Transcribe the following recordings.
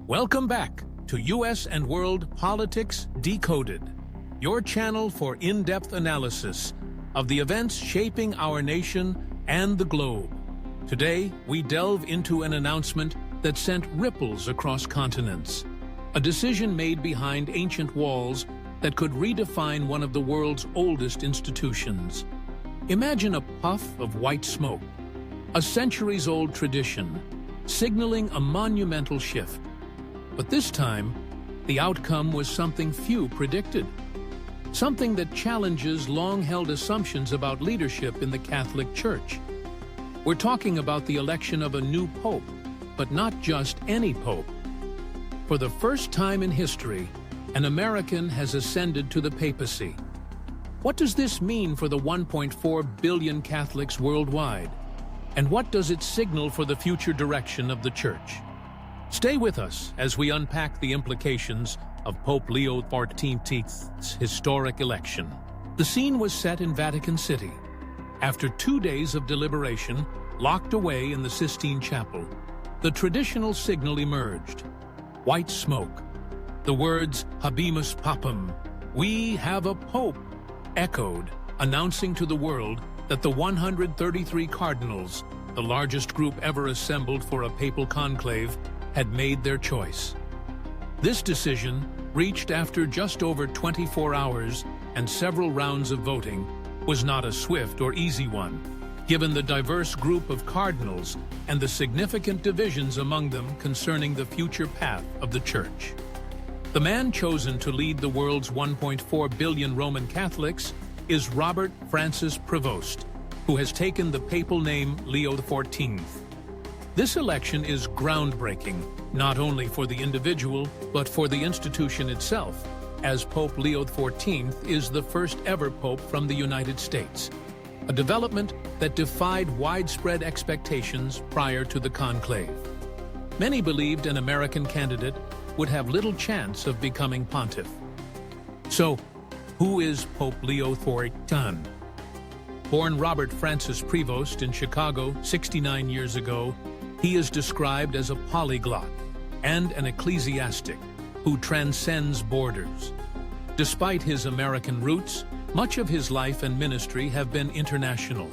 Welcome back to US and World Politics Decoded, your channel for in-depth analysis of the events shaping our nation and the globe. Today, we delve into an announcement that sent ripples across continents, a decision made behind ancient walls that could redefine one of the world's oldest institutions. Imagine a puff of white smoke, a centuries-old tradition, signaling a monumental shift. But this time, the outcome was something few predicted. Something that challenges long-held assumptions about leadership in the Catholic Church. We're talking about the election of a new pope, but not just any pope. For the first time in history, an American has ascended to the papacy. What does this mean for the 1.4 billion Catholics worldwide? And what does it signal for the future direction of the Church? Stay with us as we unpack the implications of Pope Leo XIV's historic election. The scene was set in Vatican City. After 2 days of deliberation, locked away in the Sistine Chapel, the traditional signal emerged. White smoke. The words, "Habemus Papam," "We have a Pope," echoed, announcing to the world that the 133 cardinals, the largest group ever assembled for a papal conclave, had made their choice. This decision, reached after just over 24 hours and several rounds of voting, was not a swift or easy one, given the diverse group of cardinals and the significant divisions among them concerning the future path of the Church. The man chosen to lead the world's 1.4 billion Roman Catholics is Robert Francis Prevost, who has taken the papal name Leo XIV. This election is groundbreaking, not only for the individual, but for the institution itself, as Pope Leo XIV is the first ever pope from the United States, a development that defied widespread expectations prior to the conclave. Many believed an American candidate would have little chance of becoming pontiff. So, who is Pope Leo XIV? Born Robert Francis Prevost in Chicago 69 years ago, he is described as a polyglot and an ecclesiastic who transcends borders. Despite his American roots, much of his life and ministry have been international.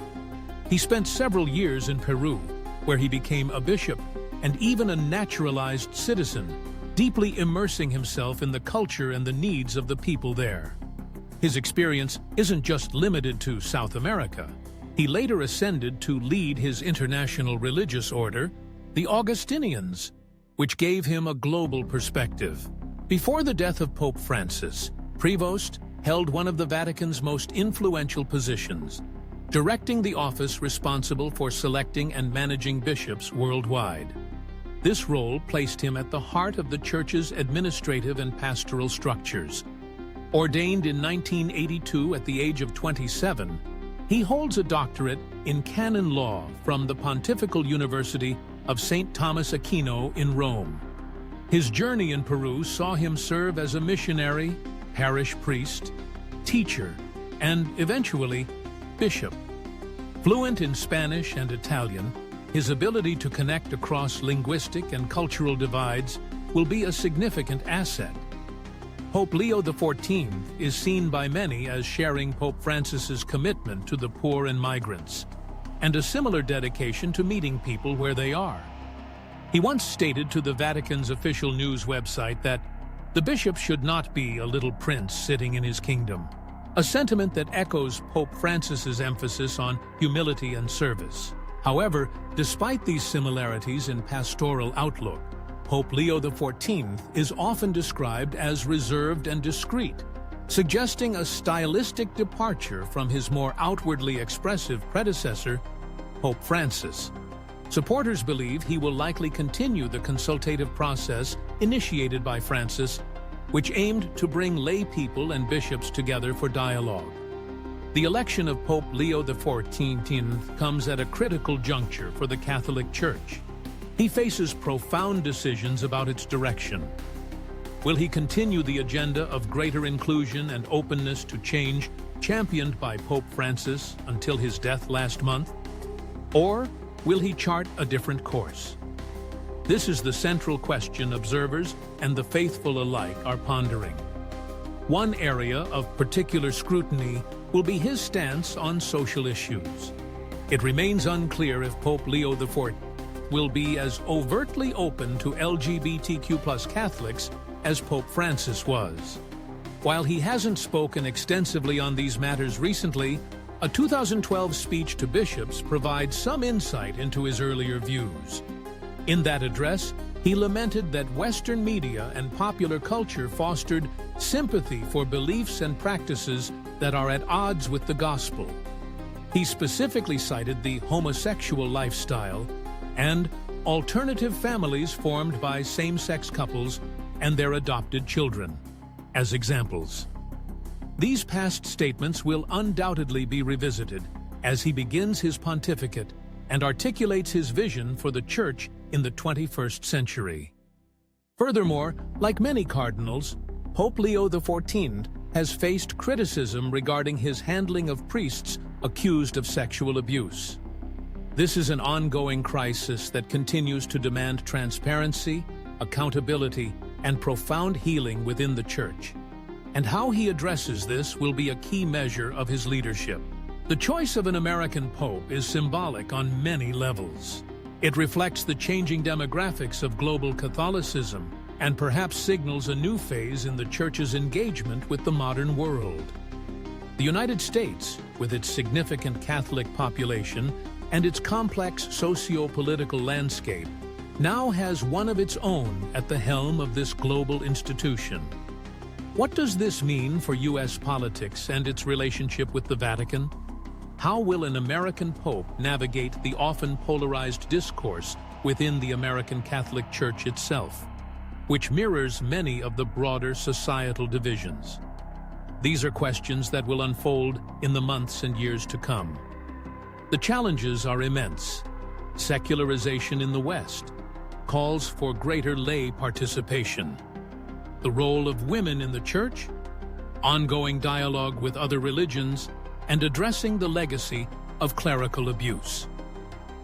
He spent several years in Peru, where he became a bishop and even a naturalized citizen, deeply immersing himself in the culture and the needs of the people there. His experience isn't just limited to South America. He later ascended to lead his international religious order, the Augustinians, which gave him a global perspective. Before the death of Pope Francis, Prevost held one of the Vatican's most influential positions, directing the office responsible for selecting and managing bishops worldwide. This role placed him at the heart of the Church's administrative and pastoral structures. Ordained in 1982 at the age of 27, he holds a doctorate in canon law from the Pontifical University of St. Thomas Aquino in Rome. His journey in Peru saw him serve as a missionary, parish priest, teacher, and eventually, bishop. Fluent in Spanish and Italian, his ability to connect across linguistic and cultural divides will be a significant asset. Pope Leo XIV is seen by many as sharing Pope Francis's commitment to the poor and migrants, and a similar dedication to meeting people where they are. He once stated to the Vatican's official news website that the bishop should not be a little prince sitting in his kingdom, a sentiment that echoes Pope Francis's emphasis on humility and service. However, despite these similarities in pastoral outlook, Pope Leo XIV is often described as reserved and discreet, suggesting a stylistic departure from his more outwardly expressive predecessor, Pope Francis. Supporters believe he will likely continue the consultative process initiated by Francis, which aimed to bring lay people and bishops together for dialogue. The election of Pope Leo XIV comes at a critical juncture for the Catholic Church. He faces profound decisions about its direction. Will he continue the agenda of greater inclusion and openness to change championed by Pope Francis until his death last month? Or will he chart a different course? This is the central question observers and the faithful alike are pondering. One area of particular scrutiny will be his stance on social issues. It remains unclear if Pope Leo XIV will be as overtly open to LGBTQ+ Catholics as Pope Francis was. While he hasn't spoken extensively on these matters recently, a 2012 speech to bishops provides some insight into his earlier views. In that address, he lamented that Western media and popular culture fostered sympathy for beliefs and practices that are at odds with the gospel. He specifically cited the homosexual lifestyle and alternative families formed by same-sex couples and their adopted children as examples. These past statements will undoubtedly be revisited as he begins his pontificate and articulates his vision for the Church in the 21st century. Furthermore, like many cardinals, Pope Leo XIV has faced criticism regarding his handling of priests accused of sexual abuse. This is an ongoing crisis that continues to demand transparency, accountability, and profound healing within the Church. And how he addresses this will be a key measure of his leadership. The choice of an American pope is symbolic on many levels. It reflects the changing demographics of global Catholicism and perhaps signals a new phase in the Church's engagement with the modern world. The United States, with its significant Catholic population and its complex socio-political landscape, now has one of its own at the helm of this global institution. What does this mean for U.S. politics and its relationship with the Vatican? How will an American pope navigate the often polarized discourse within the American Catholic Church itself, which mirrors many of the broader societal divisions? These are questions that will unfold in the months and years to come. The challenges are immense. Secularization in the West calls for greater lay participation. The role of women in the Church, ongoing dialogue with other religions, and addressing the legacy of clerical abuse.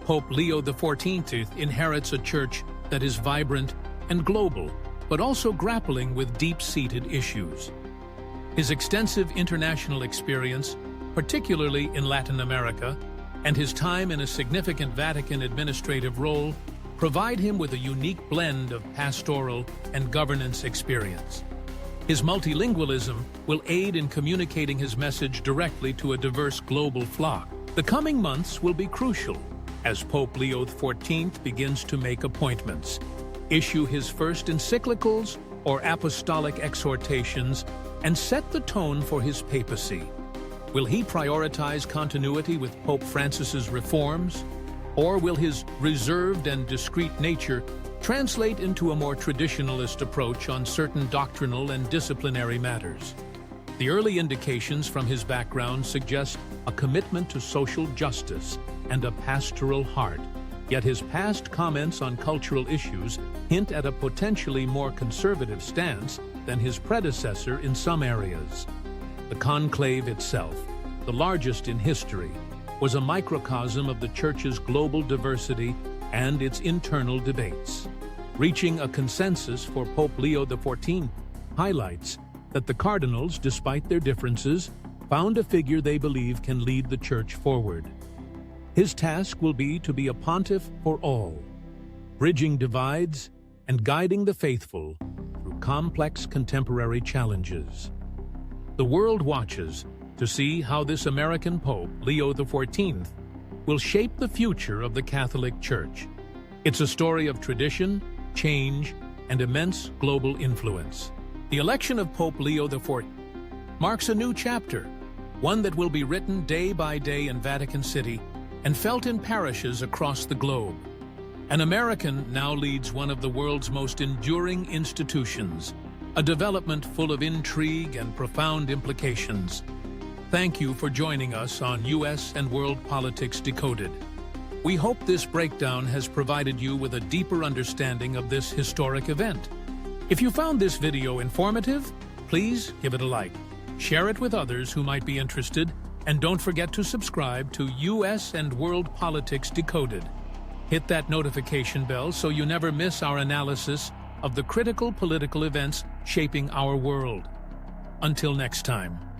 Pope Leo XIV inherits a church that is vibrant and global, but also grappling with deep-seated issues. His extensive international experience, particularly in Latin America, and his time in a significant Vatican administrative role provide him with a unique blend of pastoral and governance experience. His multilingualism will aid in communicating his message directly to a diverse global flock. The coming months will be crucial as Pope Leo XIV begins to make appointments, issue his first encyclicals or apostolic exhortations, and set the tone for his papacy. Will he prioritize continuity with Pope Francis's reforms, or will his reserved and discreet nature translate into a more traditionalist approach on certain doctrinal and disciplinary matters? The early indications from his background suggest a commitment to social justice and a pastoral heart, yet his past comments on cultural issues hint at a potentially more conservative stance than his predecessor in some areas. The conclave itself, the largest in history, was a microcosm of the Church's global diversity and its internal debates. Reaching a consensus for Pope Leo XIV highlights that the cardinals, despite their differences, found a figure they believe can lead the Church forward. His task will be to be a pontiff for all, bridging divides and guiding the faithful through complex contemporary challenges. The world watches to see how this American Pope, Leo XIV, will shape the future of the Catholic Church. It's a story of tradition, change, and immense global influence. The election of Pope Leo XIV marks a new chapter, one that will be written day by day in Vatican City and felt in parishes across the globe. An American now leads one of the world's most enduring institutions, a development full of intrigue and profound implications. Thank you for joining us on US and World Politics Decoded. We hope this breakdown has provided you with a deeper understanding of this historic event. If you found this video informative, please give it a like, share it with others who might be interested, and don't forget to subscribe to US and World Politics Decoded. Hit that notification bell so you never miss our analysis of the critical political events shaping our world. Until next time.